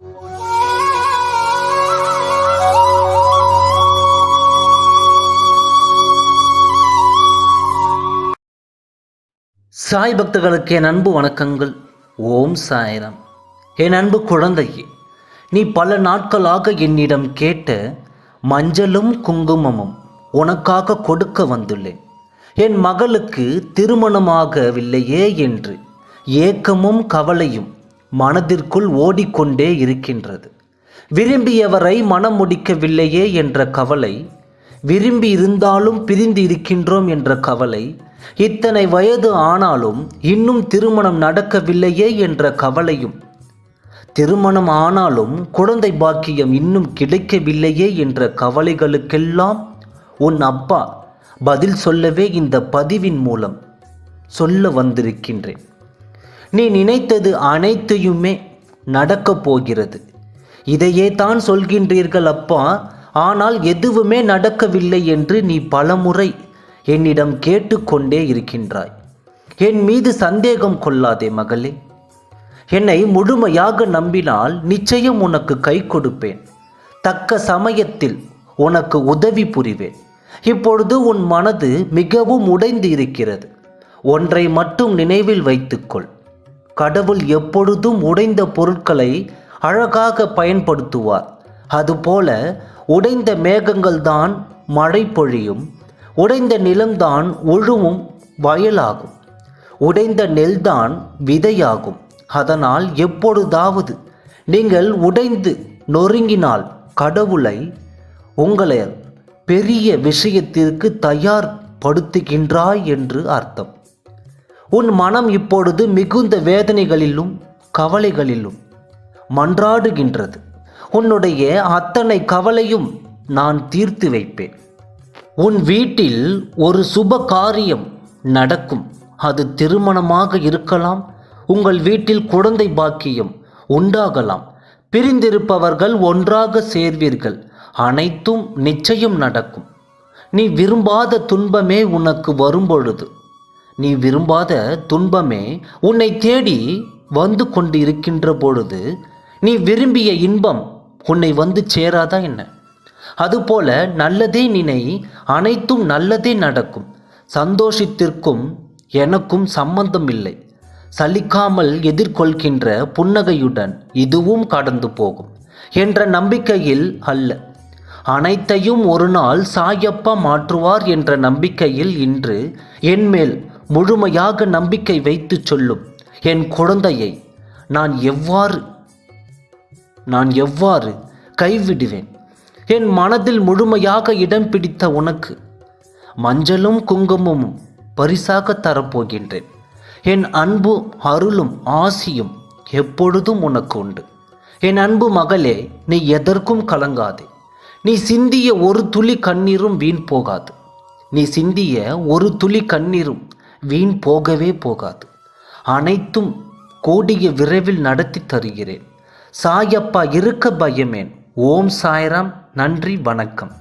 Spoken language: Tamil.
சாய் பக்தர்களுக்கு என் அன்பு வணக்கங்கள். ஓம் சாய்ராம். என் அன்பு குழந்தையே, நீ பல நாட்களாக என்னிடம் கேட்ட மஞ்சளும் குங்குமமும் உனக்காக கொடுக்க வந்துள்ளேன். என் மகளுக்கு திருமணமாகவில்லையே என்று ஏக்கமும் கவலையும் மனதிற்குள் ஓடிக்கொண்டே இருக்கின்றது. விரும்பியவரை மனம் முடிக்கவில்லையே என்ற கவலை, விரும்பி இருந்தாலும் பிரிந்து இருக்கின்றோம் என்ற கவலை, இத்தனை வயது ஆனாலும் இன்னும் திருமணம் நடக்கவில்லையே என்ற கவலையும், திருமணம் ஆனாலும் குழந்தை பாக்கியம் இன்னும் கிடைக்கவில்லையே என்ற கவலைகளுக்கெல்லாம் உன் அப்பா பதில் சொல்லவே இந்த பதிவின் மூலம் சொல்ல வந்திருக்கின்றேன். நீ நினைத்தது அனைத்தையுமே நடக்கப் போகிறது. இதையே தான் சொல்கின்றீர்கள் அப்பா, ஆனால் எதுவுமே நடக்கவில்லை என்று நீ பலமுறை என்னிடம் கேட்டுக்கொண்டே இருக்கின்றாய். என் மீது சந்தேகம் கொள்ளாதே மகளே. என்னை முழுமையாக நம்பினால் நிச்சயம் உனக்கு கை கொடுப்பேன். தக்க சமயத்தில் உனக்கு உதவி புரிவேன். இப்பொழுது உன் மனது மிகவும் உடைந்து இருக்கிறது. ஒன்றை மட்டும் நினைவில் வைத்துக்கொள். கடவுள் எப்பொழுதும் உடைந்த பொருட்களை அழகாக பயன்படுத்துவார். அதுபோல உடைந்த மேகங்கள்தான் மழை பொழியும், உடைந்த நிலம்தான் உழுவும் வயலாகும், உடைந்த நெல்தான் விதையாகும். அதனால் எப்பொழுதாவது நீங்கள் உடைந்து நொறுங்கினால் கடவுளை உங்களை பெரிய விஷயத்திற்கு தயார்படுத்துகின்றாய் என்று அர்த்தம். உன் மனம் இப்பொழுது மிகுந்த வேதனைகளிலும் கவலைகளிலும் மன்றாடுகின்றது. உன்னுடைய அத்தனை கவலையும் நான் தீர்த்து வைப்பேன். உன் வீட்டில் ஒரு சுப காரியம் நடக்கும். அது திருமணமாக இருக்கலாம், உங்கள் வீட்டில் குழந்தை பாக்கியம் உண்டாகலாம், பிரிந்திருப்பவர்கள் ஒன்றாக சேர்வீர்கள். அனைத்தும் நிச்சயம் நடக்கும். நீ விரும்பாத துன்பமே உனக்கு வரும்பொழுது, நீ விரும்பாத துன்பமே உன்னை தேடி வந்து கொண்டு இருக்கின்ற பொழுது, நீ விரும்பிய இன்பம் உன்னை வந்து சேராதா என்ன? அதுபோல நல்லதே நினை, அனைத்தும் நல்லதே நடக்கும். சந்தோஷத்திற்கும் எனக்கும் சம்பந்தம் இல்லை. சலிக்காமல் எதிர்கொள்கின்ற புன்னகையுடன் இதுவும் கடந்து போகும் என்ற நம்பிக்கையில் அல்ல, அனைத்தையும் ஒரு நாள் சாயப்பா மாற்றுவார் என்ற நம்பிக்கையில் இன்று என்மேல் முழுமையாக நம்பிக்கை வைத்து சொல்லும் என் குழந்தையை நான் எவ்வாறு கைவிடுவேன்? என் மனதில் முழுமையாக இடம் பிடித்த உனக்கு மஞ்சளும் குங்குமமும் பரிசாக தரப்போகின்றேன். என் அன்பு அருளும் ஆசியும் எப்பொழுதும் உனக்கு உண்டு. என் அன்பு மகளே, நீ எதற்கும் கலங்காதே. நீ சிந்திய ஒரு துளி கண்ணீரும் வீண் போகாது. நீ சிந்திய ஒரு துளி கண்ணீரும் வீண் போகவே போகாது. அனைத்தும் கூடிய விரைவில் நடத்தி தருகிறேன். சாயப்பா இருக்க பயமேன். ஓம் சாய்ராம். நன்றி, வணக்கம்.